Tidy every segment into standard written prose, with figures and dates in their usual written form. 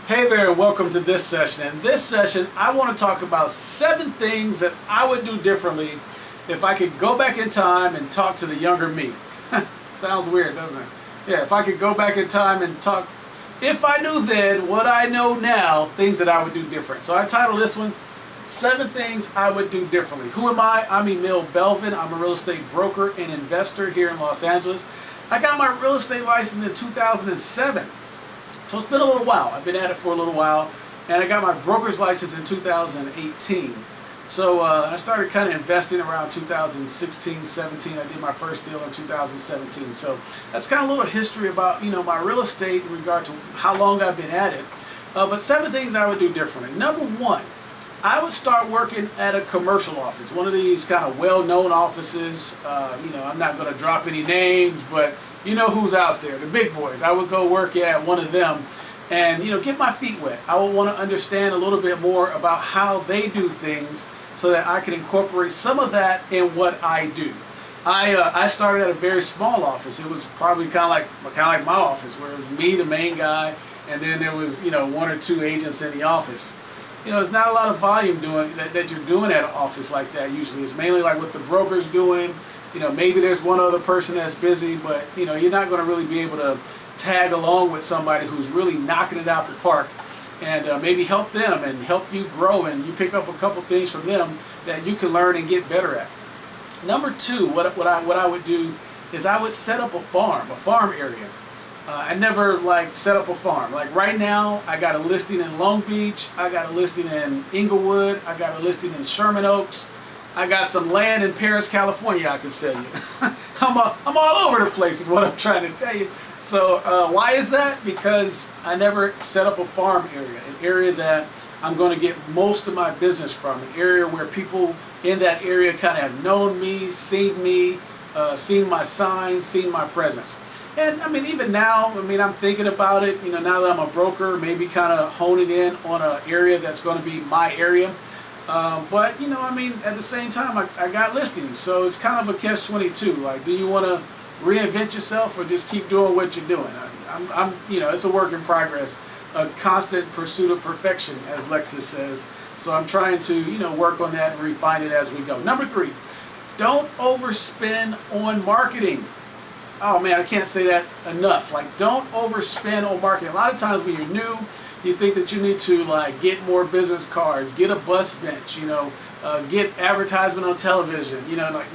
Hey there and welcome to this session. In this session, I want to talk about 7 things that I would do differently if I could go back in time and talk to the younger me. Sounds weird, doesn't it? Yeah, if I could go back in time and talk, if I knew then what I know now, things that I would do different. So I titled this one, 7 Things I Would Do Differently. Who am I? I'm Emil Belvin. I'm a real estate broker and investor here in Los Angeles. I got my real estate license in 2007. So it's been a little while. I've been at it for a little while, and I got my broker's license in 2018. So I started kind of investing around 2016, 17. I did my first deal in 2017. So that's kind of a little history about my real estate in regard to how long I've been at it. But 7 things I would do differently. Number 1, I would start working at a commercial office, one of these kind of well-known offices. I'm not going to drop any names, but you know who's out there, the big boys. I would go work at one of them and get my feet wet. I would want to understand a little bit more about how they do things so that I can incorporate some of that in what I do. I started at a very small office. It was probably kind of like my office, where it was me, the main guy, and then there was 1 or 2 agents in the office. It's not a lot of volume doing that you're doing at an office like that usually. It's mainly like what the broker's doing. Maybe there's one other person that's busy, but you're not going to really be able to tag along with somebody who's really knocking it out the park, and maybe help them and help you grow, and you pick up a couple things from them that you can learn and get better at. Number 2, what I would do is I would set up a farm area. I never set up a farm. Like right now, I got a listing in Long Beach, I got a listing in Inglewood, I got a listing in Sherman Oaks, I got some land in Paris, California I could sell you. I'm all over the place is what I'm trying to tell you. So why is that? Because I never set up a farm area, an area that I'm going to get most of my business from, an area where people in that area kind of have known me, seen my signs, seen my presence. And even now, I'm thinking about it, now that I'm a broker, maybe kind of honing in on an area that's going to be my area. But at the same time, I got listings, so it's kind of a catch-22. Like, do you want to reinvent yourself or just keep doing what you're doing? It's a work in progress, a constant pursuit of perfection, as Lexus says. So I'm trying to, work on that and refine it as we go. Number 3, don't overspend on marketing. Oh man, I can't say that enough. Don't overspend on marketing. A lot of times when you're new, you think that you need to get more business cards, get a bus bench, get advertisement on television.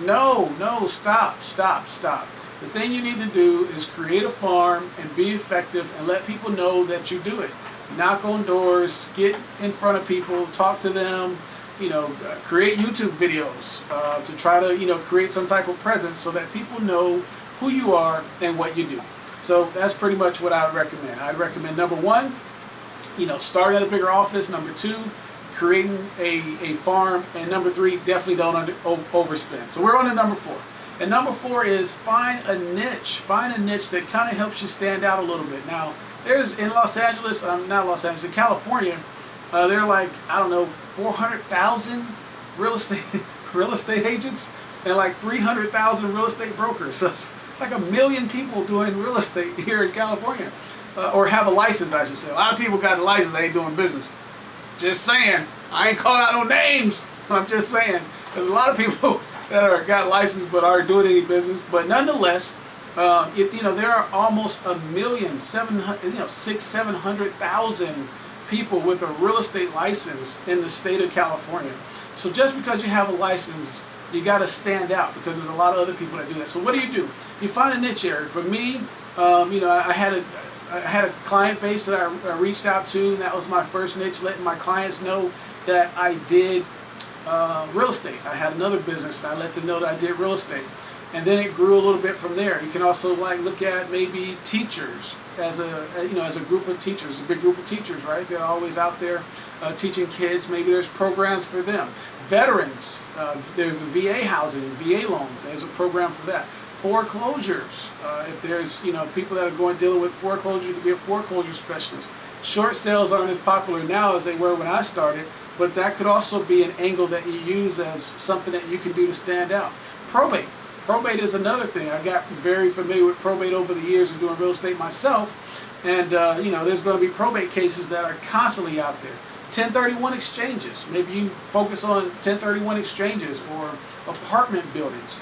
No, stop. The thing you need to do is create a farm and be effective and let people know that you do it. Knock on doors, get in front of people, talk to them, create YouTube videos to try to, create some type of presence so that people know who you are and what you do. So that's pretty much what I would recommend. I'd recommend number 1, start at a bigger office. Number 2, creating a farm. And number 3, definitely don't overspend. So we're on to number 4. And number 4 is find a niche. Find a niche that kind of helps you stand out a little bit. Now, there's in Los Angeles, in California, there are 400,000 real estate agents and 300,000 real estate brokers. So it's like 1 million people doing real estate here in California, or have a license, I should say. A lot of people got a license, they ain't doing business. Just saying. I ain't calling out no names. I'm just saying. There's a lot of people that got license but aren't doing any business. But nonetheless, there are almost 700,000 people with a real estate license in the state of California. So just because you have a license, you got to stand out, because there's a lot of other people that do that. So what do? You find a niche area. For me, I had a client base that I reached out to, and that was my first niche, letting my clients know that I did real estate. I had another business, and I let them know that I did real estate. And then it grew a little bit from there. You can also look at maybe teachers as a group of teachers, a big group of teachers, right? They're always out there teaching kids. Maybe there's programs for them. Veterans, there's the VA housing, VA loans. There's a program for that. Foreclosures, if there's people that are dealing with foreclosure, you could be a foreclosure specialist. Short sales aren't as popular now as they were when I started, but that could also be an angle that you use as something that you can do to stand out. Probate. Probate is another thing. I got very familiar with probate over the years of doing real estate myself. And there's going to be probate cases that are constantly out there. 1031 exchanges. Maybe you focus on 1031 exchanges or apartment buildings.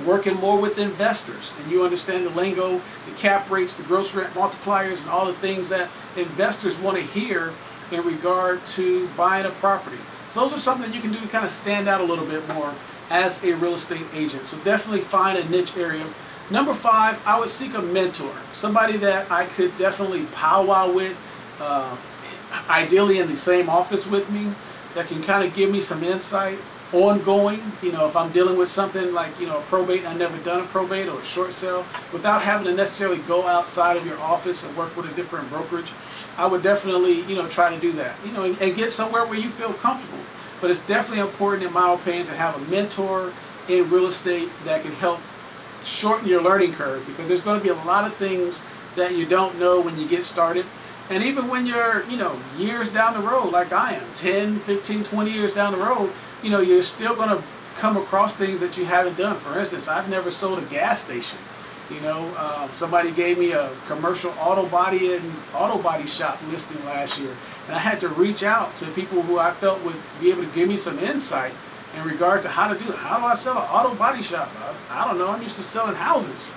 Working more with investors, and you understand the lingo, the cap rates, the gross rent multipliers, and all the things that investors want to hear in regard to buying a property. So those are something you can do to kind of stand out a little bit more as a real estate agent. So definitely find a niche area. Number 5, I would seek a mentor, somebody that I could definitely powwow with, ideally in the same office with me, that can kind of give me some insight ongoing. If I'm dealing with something like a probate and I've never done a probate or a short sale, without having to necessarily go outside of your office and work with a different brokerage, I would definitely try to do that, and get somewhere where you feel comfortable. But it's definitely important, in my opinion, to have a mentor in real estate that can help shorten your learning curve, because there's going to be a lot of things that you don't know when you get started. And even when you're years down the road, like I am, 10, 15, 20 years down the road, you're still going to come across things that you haven't done. For instance, I've never sold a gas station. Somebody gave me a commercial auto body shop listing last year, and I had to reach out to people who I felt would be able to give me some insight in regard to how to do it. How do I sell an auto body shop? I don't know. I'm used to selling houses,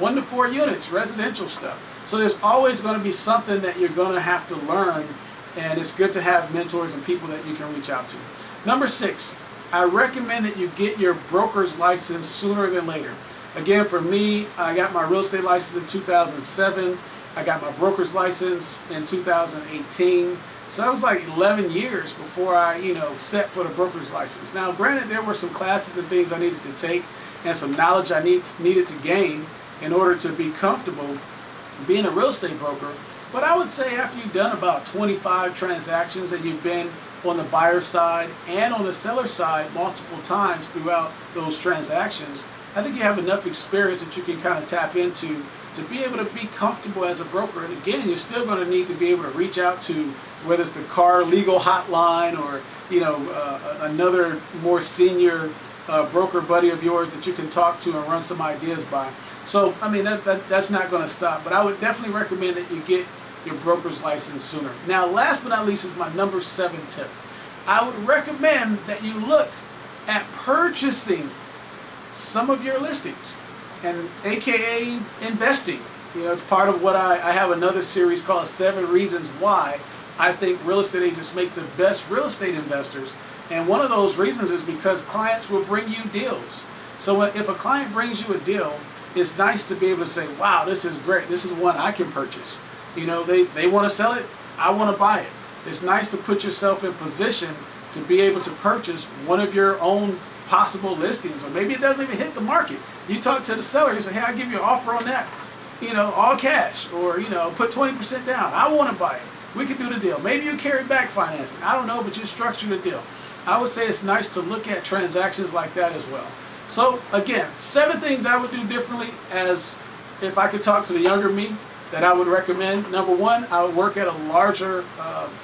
1 to 4 units, residential stuff. So there's always going to be something that you're going to have to learn, and it's good to have mentors and people that you can reach out to. Number 6, I recommend that you get your broker's license sooner than later. Again, for me, I got my real estate license in 2007. I got my broker's license in 2018. So that was like 11 years before I, set for the broker's license. Now, granted, there were some classes and things I needed to take and some knowledge I needed to gain in order to be comfortable being a real estate broker. But I would say after you've done about 25 transactions and you've been on the buyer side and on the seller side multiple times throughout those transactions, I think you have enough experience that you can kind of tap into to be able to be comfortable as a broker. And again, you're still going to need to be able to reach out to, whether it's the car legal hotline or another more senior broker buddy of yours that you can talk to and run some ideas by. So I mean that's not going to stop, but I would definitely recommend that you get your broker's license sooner. Now, last but not least is my number 7 tip. I would recommend that you look at purchasing some of your listings, and AKA investing. It's part of what I have another series called 7 Reasons Why I think real estate agents make the best real estate investors. And one of those reasons is because clients will bring you deals. So if a client brings you a deal, it's nice to be able to say, wow, this is great. This is one I can purchase. They want to sell it. I want to buy it. It's nice to put yourself in position to be able to purchase one of your own possible listings, or maybe it doesn't even hit the market. You talk to the seller, you say, hey, I'll give you an offer on that, all cash, or, put 20% down. I want to buy it. We could do the deal. Maybe you carry back financing. I don't know, but you structure the deal. I would say it's nice to look at transactions like that as well. So again, 7 things I would do differently, as if I could talk to the younger me, that I would recommend. Number 1, I would work at a larger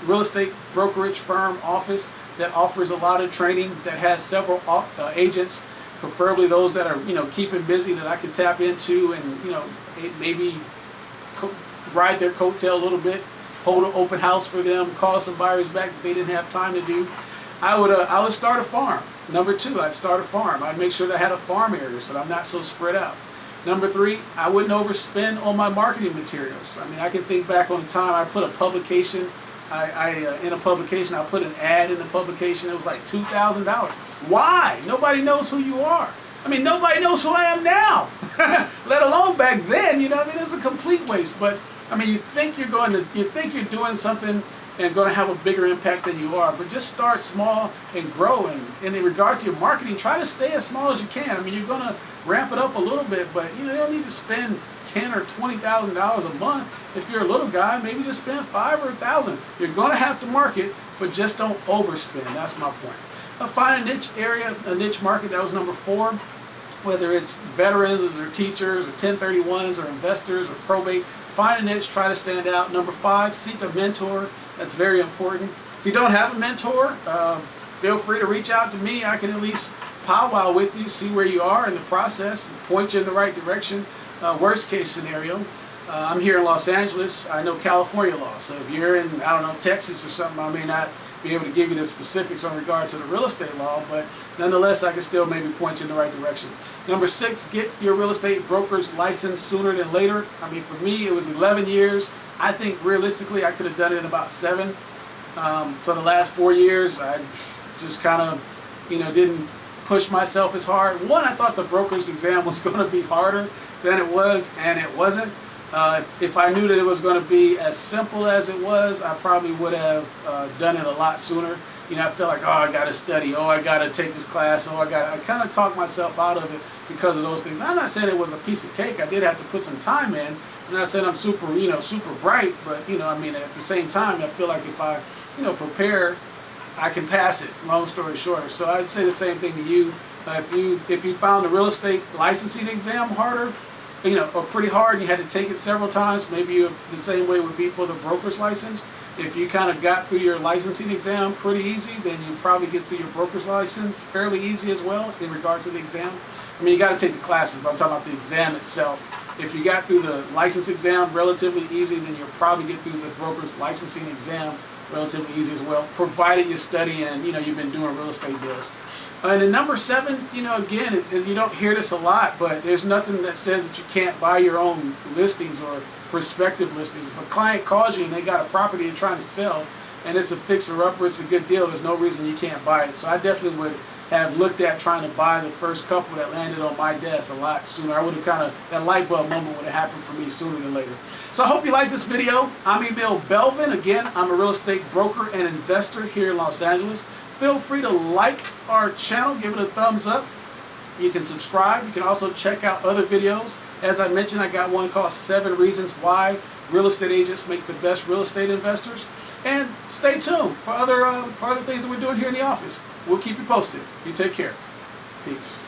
real estate brokerage firm office that offers a lot of training, that has several agents, preferably those that are keeping busy, that I could tap into and maybe ride their coattail a little bit, hold an open house for them, call some buyers back that they didn't have time to do. I would start a farm. Number 2, I'd start a farm. I'd make sure that I had a farm area so that I'm not so spread out. Number 3, I wouldn't overspend on my marketing materials. I mean, I can think back on the time I put a publication, in a publication, I put an ad in the publication. It was like $2,000. Why? Nobody knows who you are. I mean, nobody knows who I am now, let alone back then. I mean, it's a complete waste. But I mean, you think you're doing something and going to have a bigger impact than you are. But just start small and grow. And in regard to your marketing, try to stay as small as you can. I mean, you're going to ramp it up a little bit, but you don't need to spend $10,000 or $20,000 a month. If you're a little guy, maybe just spend $5,000 or $1,000. You're going to have to market, but just don't overspend. That's my point. Find a niche area, a niche market. That was number 4. Whether it's veterans or teachers or 1031s or investors or probate, find a niche, try to stand out. Number 5, seek a mentor. That's very important. If you don't have a mentor, feel free to reach out to me. I can at least powwow with you, see where you are in the process, and point you in the right direction. Worst case scenario. I'm here in Los Angeles. I know California law. So if you're in, I don't know, Texas or something, I may not be able to give you the specifics on regard to the real estate law, but nonetheless, I can still maybe point you in the right direction. Number 6, get your real estate broker's license sooner than later. I mean, for me, it was 11 years. I think realistically, I could have done it in about 7. So the last 4 years, I just kind of, didn't push myself as hard. One, I thought the broker's exam was going to be harder than it was, and it wasn't. If I knew that it was going to be as simple as it was, I probably would have done it a lot sooner. I felt like, oh, I got to study, oh, I got to take this class, oh, I kind of talked myself out of it because of those things. I'm not saying it was a piece of cake. I did have to put some time in. I'm not saying I'm super, super bright, but, I mean, at the same time, I feel like if I, prepare, I can pass it, long story short. So I'd say the same thing to you. If you found the real estate licensing exam harder, or pretty hard, and you had to take it several times, maybe the same way would be for the broker's license. If you kind of got through your licensing exam pretty easy, then you probably get through your broker's license fairly easy as well in regard to the exam. I mean, you got to take the classes, but I'm talking about the exam itself. If you got through the license exam relatively easy, then you'll probably get through the broker's licensing exam relatively easy as well, provided you study and you've been doing real estate deals. And then number 7, again, you don't hear this a lot, but there's nothing that says that you can't buy your own listings or prospective listings. If a client calls you and they got a property they're trying to sell and it's a fixer-upper, it's a good deal, there's no reason you can't buy it. So I definitely would have looked at trying to buy the first couple that landed on my desk a lot sooner. I would have that light bulb moment would have happened for me sooner than later. So I hope you like this video. I'm Emil Belvin. Again, I'm a real estate broker and investor here in Los Angeles. Feel free to like our channel, give it a thumbs up. You can subscribe. You can also check out other videos. As I mentioned, I got one called 7 Reasons Why Real Estate Agents Make the Best Real Estate Investors. And stay tuned for other things that we're doing here in the office. We'll keep you posted. You take care. Peace.